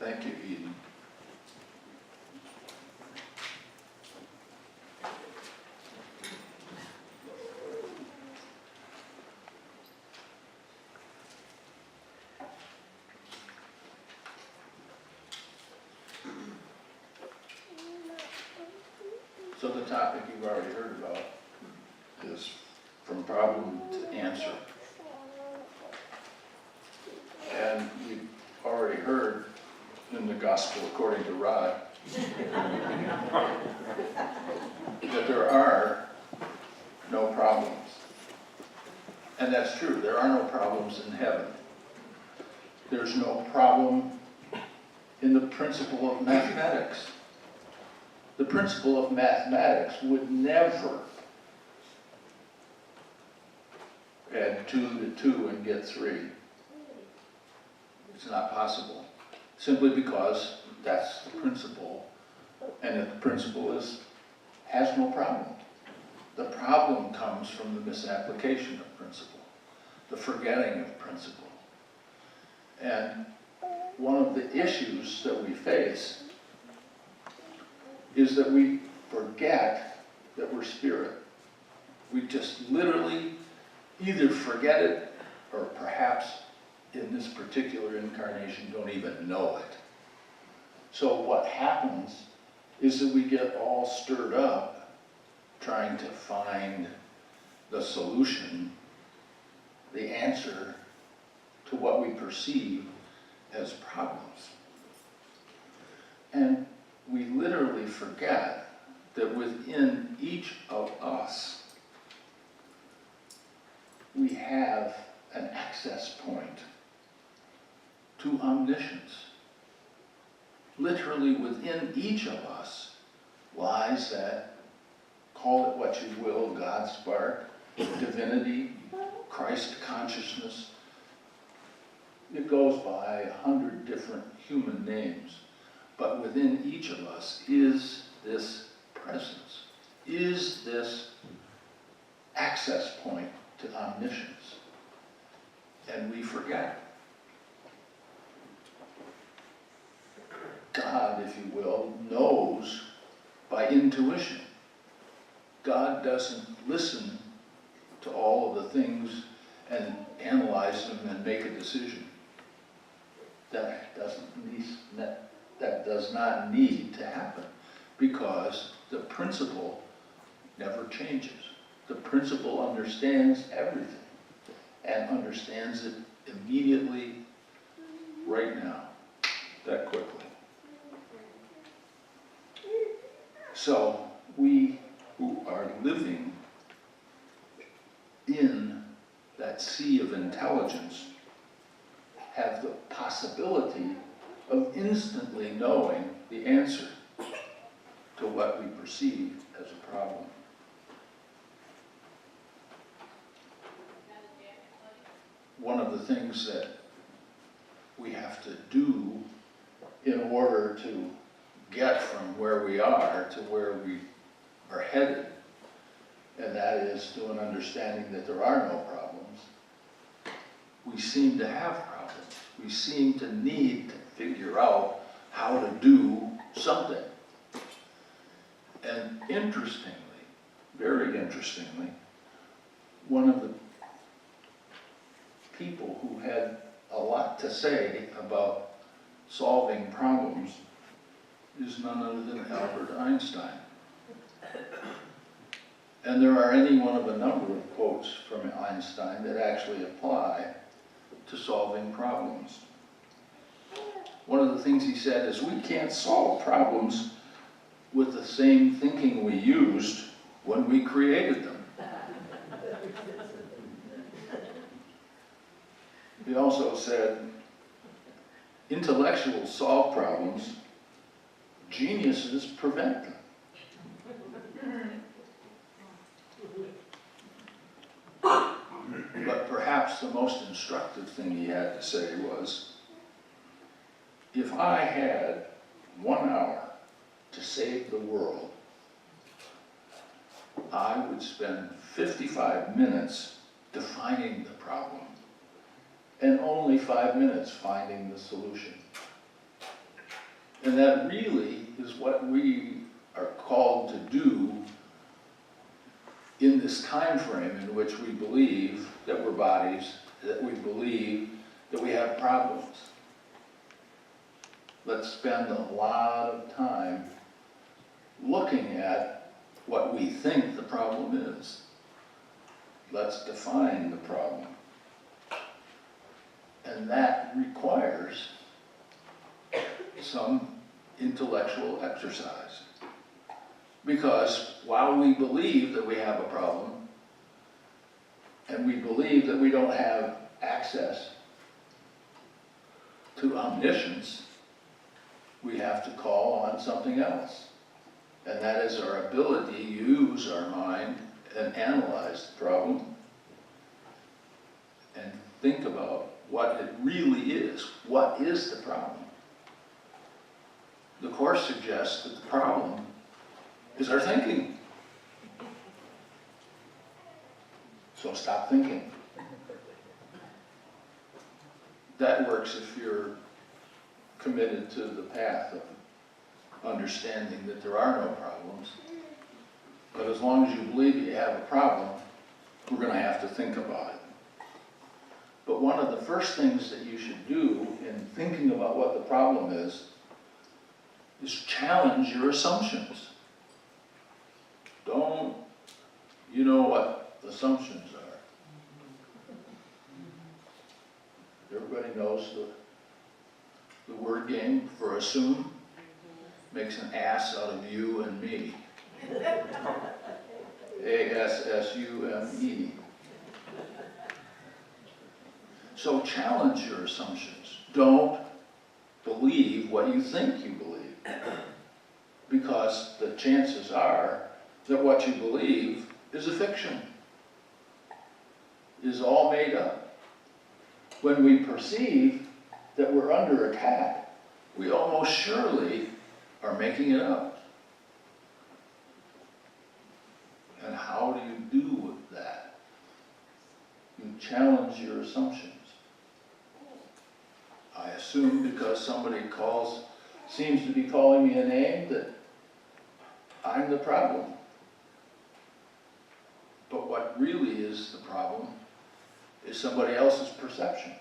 Thank you, Eden. So the topic you've already heard about is from problem to answer. And we've already heard in the Gospel according to Rod that there are no problems. And that's true, there are no problems in heaven. There's no problem in the principle of mathematics. The principle of mathematics would never add 2 to 2 and get 3. It's not possible, simply because that's the principle, and the principle has no problem. The problem comes from the misapplication of principle, the forgetting of principle. And one of the issues that we face is that we forget that we're spirit. We just literally either forget it, or perhaps in this particular incarnation don't even know it. So what happens is that we get all stirred up trying to find the solution, the answer to what we perceive as problems. And we literally forget that within each of us, we have an access point to omniscience. Literally within each of us lies that, call it what you will, God spark, divinity, Christ consciousness. It goes by 100 different human names. But within each of us is this presence, is this access point to omniscience. And we forget. God, if you will, knows by intuition. God doesn't listen to all of the things and analyze them and make a decision. That does not need to happen, because the principle never changes. The principle understands everything and understands it immediately, right now, that quickly. So we who are living in that sea of intelligence have the possibility of instantly knowing the answer to what we perceive as a problem. One of the things that we have to do in order to get from where we are to where we are headed, and that is to an understanding that there are no problems. We seem to have problems. We seem to need to figure out how to do something. And interestingly, very interestingly, one of the people who had a lot to say about solving problems is none other than Albert Einstein. And there are any one of a number of quotes from Einstein that actually apply to solving problems. One of the things he said is, we can't solve problems with the same thinking we used when we created them. He also said, intellectuals solve problems, geniuses prevent them. But perhaps the most instructive thing he had to say was, if I had 1 hour to save the world, I would spend 55 minutes defining the problem and only 5 minutes finding the solution. And that really is what we are called to do in this time frame in which we believe that we're bodies, that we believe that we have problems. Let's spend a lot of time looking at what we think the problem is. Let's define the problem. And that requires some intellectual exercise. Because while we believe that we have a problem, and we believe that we don't have access to omniscience, we have to call on something else. And that is our ability to use our mind and analyze the problem and think about what it really is. What is the problem? The Course suggests that the problem is our thinking. So stop thinking. That works if you're committed to the path of understanding that there are no problems. But as long as you believe you have a problem, we're going to have to think about it. But one of the first things that you should do in thinking about what the problem is challenge your assumptions. Don't, you know what assumptions are. Everybody knows the word game for assume makes an ass out of you and me. A-S-S-U-M-E. So challenge your assumptions. Don't believe what you think you believe. Because the chances are that what you believe is a fiction, is all made up. When we perceive that we're under attack, we almost surely are making it up. And how do you do with that? You challenge your assumptions. I assume because somebody seems to be calling me a name that I'm the problem. But what really is the problem is somebody else's perception.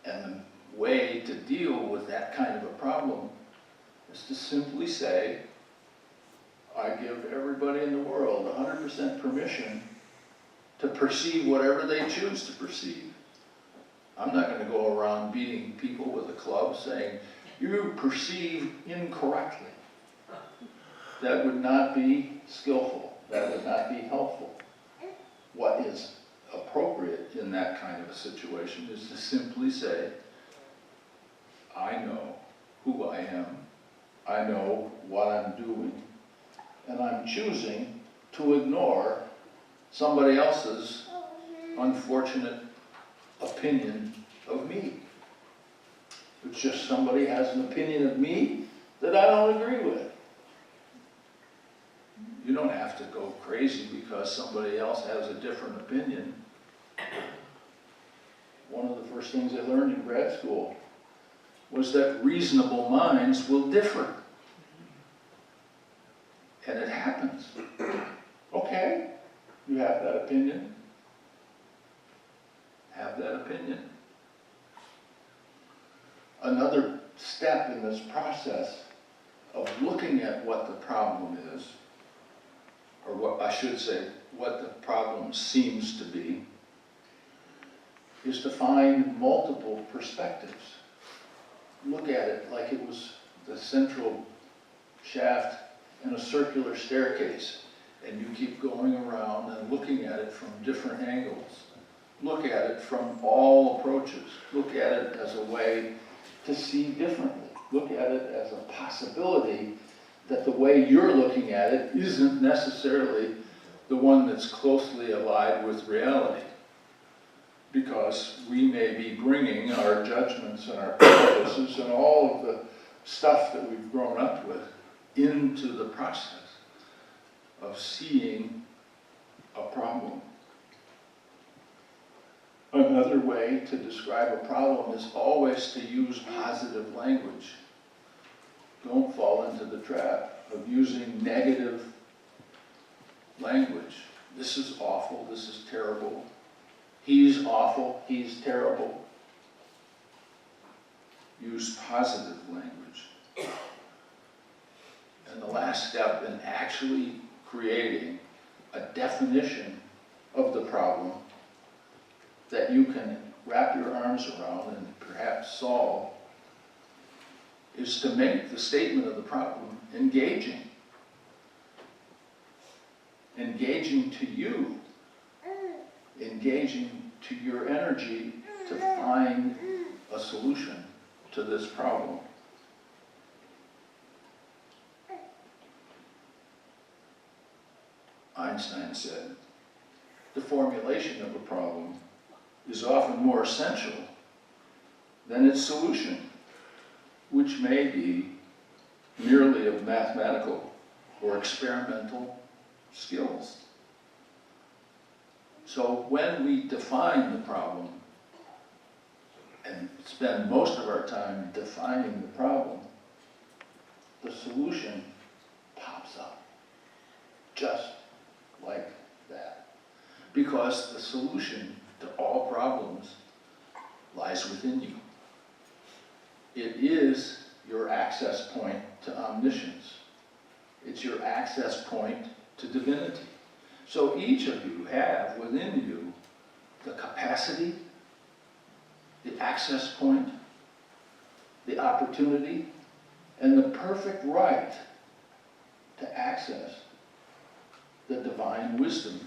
And the way to deal with that kind of a problem is to simply say, I give everybody in the world 100% permission to perceive whatever they choose to perceive. I'm not going to go around beating people with a club saying, you perceive incorrectly. That would not be skillful. That would not be helpful. What is appropriate in that kind of a situation is to simply say, I know who I am. I know what I'm doing. And I'm choosing to ignore somebody else's unfortunate opinion of me. It's just somebody has an opinion of me that I don't agree with. You don't have to go crazy because somebody else has a different opinion. One of the first things I learned in grad school was that reasonable minds will differ. And it happens. Okay, you have that opinion. Have that opinion. Another step in this process of looking at what the problem is, or what I should say, what the problem seems to be, is to find multiple perspectives. Look at it like it was the central shaft in a circular staircase, and you keep going around and looking at it from different angles. Look at it from all approaches. Look at it as a way to see differently. Look at it as a possibility that the way you're looking at it isn't necessarily the one that's closely allied with reality. Because we may be bringing our judgments and our prejudices and all of the stuff that we've grown up with into the process of seeing a problem. Another way to describe a problem is always to use positive language. don't fall into the trap of using negative language. This is awful, this is terrible. He's awful, he's terrible. Use positive language. And the last step in actually creating a definition of the problem that you can wrap your arms around and perhaps solve is to make the statement of the problem engaging. Engaging to you. Engaging to your energy to find a solution to this problem. Einstein said, the formulation of a problem is often more essential than its solution, which may be merely of mathematical or experimental skills. So when we define the problem and spend most of our time defining the problem, the solution pops up just like that. Because the solution to all problems lies within you. It is your access point to omniscience. It's your access point to divinity. So each of you have within you the capacity, the access point, the opportunity, and the perfect right to access the divine wisdom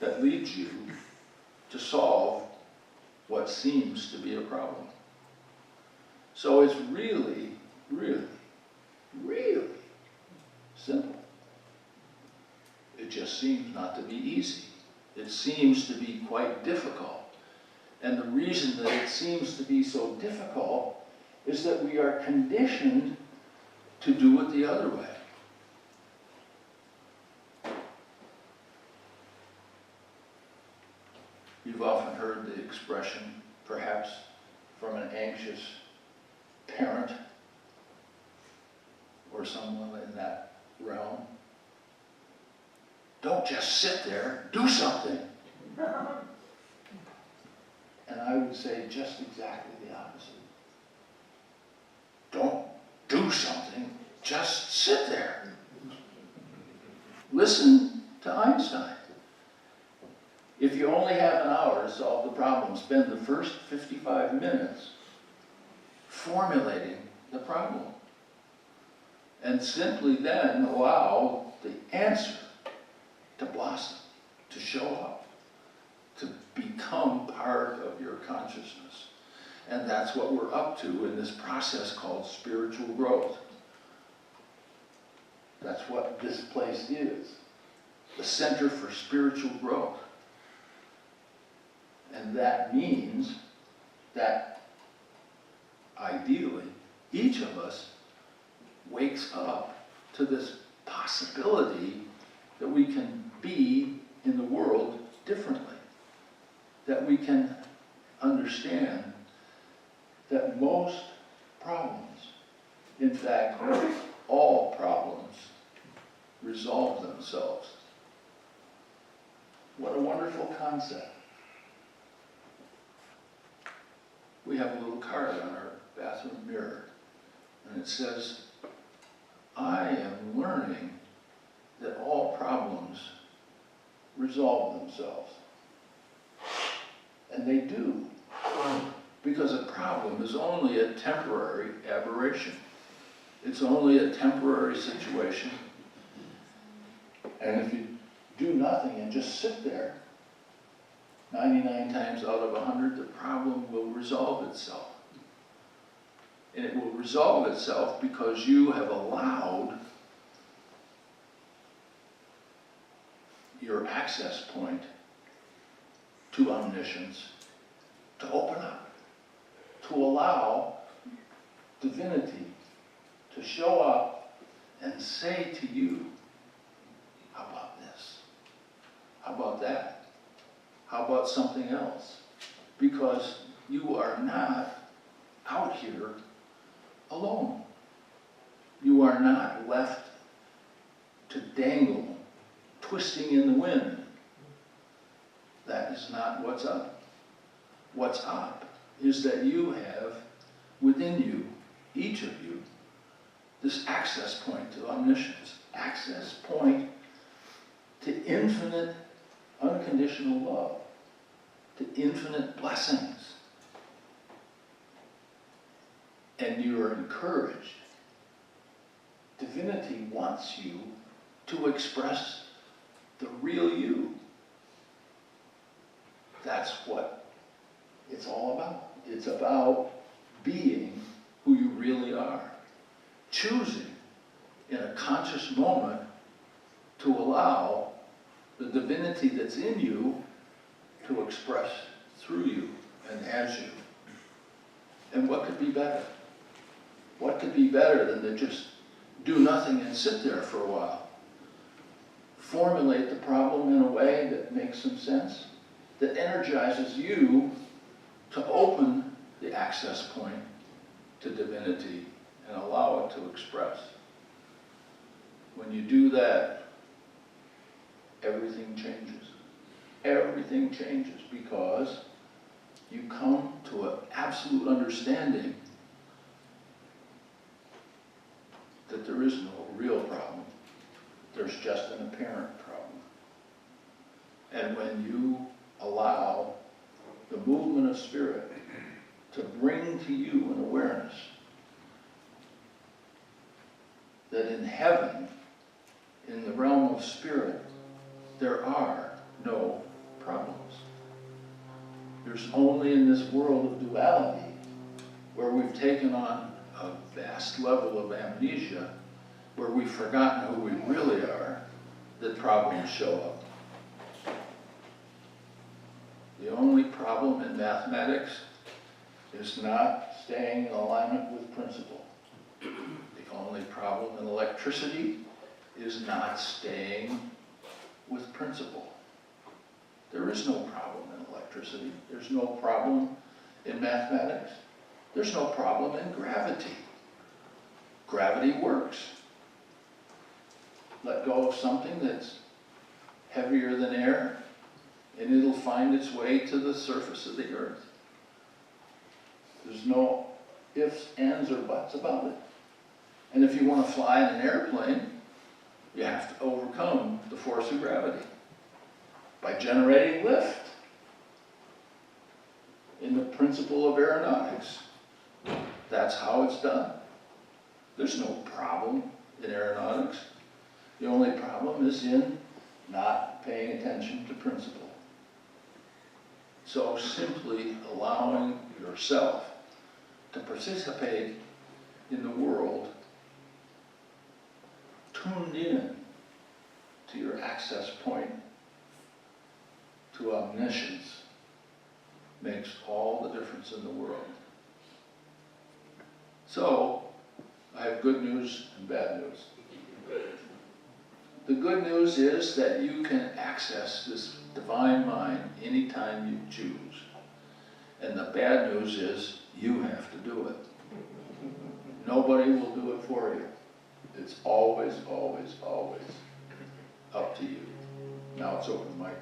that leads you to solve what seems to be a problem. So it's really, really, really simple. It just seems not to be easy. It seems to be quite difficult. And the reason that it seems to be so difficult is that we are conditioned to do it the other way. You've often heard the expression, perhaps from an anxious parent or someone in that realm, don't just sit there, do something. And I would say just exactly the opposite. Don't do something, just sit there. Listen to Einstein. If you only have an hour to solve the problem, spend the first 55 minutes formulating the problem. And simply then allow the answer to blossom, to show up, to become part of your consciousness. And that's what we're up to in this process called spiritual growth. That's what this place is, the Center for Spiritual Growth. And that means that, ideally, each of us wakes up to this possibility that we can be in the world differently. That we can understand that most problems, in fact, all problems, resolve themselves. What a wonderful concept. We have a little card on our bathroom mirror, and it says, I am learning that all problems resolve themselves. And they do, because a problem is only a temporary aberration. It's only a temporary situation. And if you do nothing and just sit there, 99 times out of 100, the problem will resolve itself. And it will resolve itself because you have allowed your access point to omniscience to open up, to allow divinity to show up and say to you, how about this? How about that? How about something else? Because you are not out here alone. You are not left to dangle, twisting in the wind. That is not what's up. What's up is that you have within you, each of you, this access point to omniscience, access point to infinite unconditional love, to infinite blessings. And you are encouraged. Divinity wants you to express the real you. That's what it's all about. It's about being who you really are. Choosing in a conscious moment to allow the divinity that's in you to express through you and as you. And what could be better? What could be better than to just do nothing and sit there for a while? Formulate the problem in a way that makes some sense, that energizes you to open the access point to divinity and allow it to express. When you do that, everything changes. Everything changes because you come to an absolute understanding that there is no real problem. There's just an apparent problem. And when you allow the movement of spirit to bring to you an awareness that in heaven, in the realm of spirit, there are no problems. There's only in this world of duality, where we've taken on a vast level of amnesia, where we've forgotten who we really are, that problems show up. The only problem in mathematics is not staying in alignment with principle. The only problem in electricity is not staying with principle. There is no problem in electricity. There's no problem in mathematics. There's no problem in gravity. Gravity works. Let go of something that's heavier than air, and it'll find its way to the surface of the earth. There's no ifs, ands, or buts about it. And if you want to fly in an airplane, you have to overcome the force of gravity by generating lift in the principle of aeronautics. That's how it's done. There's no problem in aeronautics. The only problem is in not paying attention to principle. So simply allowing yourself to participate in the world tuned in to your access point to omniscience makes all the difference in the world. So, I have good news and bad news. The good news is that you can access this divine mind anytime you choose. And the bad news is you have to do it. Nobody will do it for you. It's always, always, always up to you. Now it's open mic.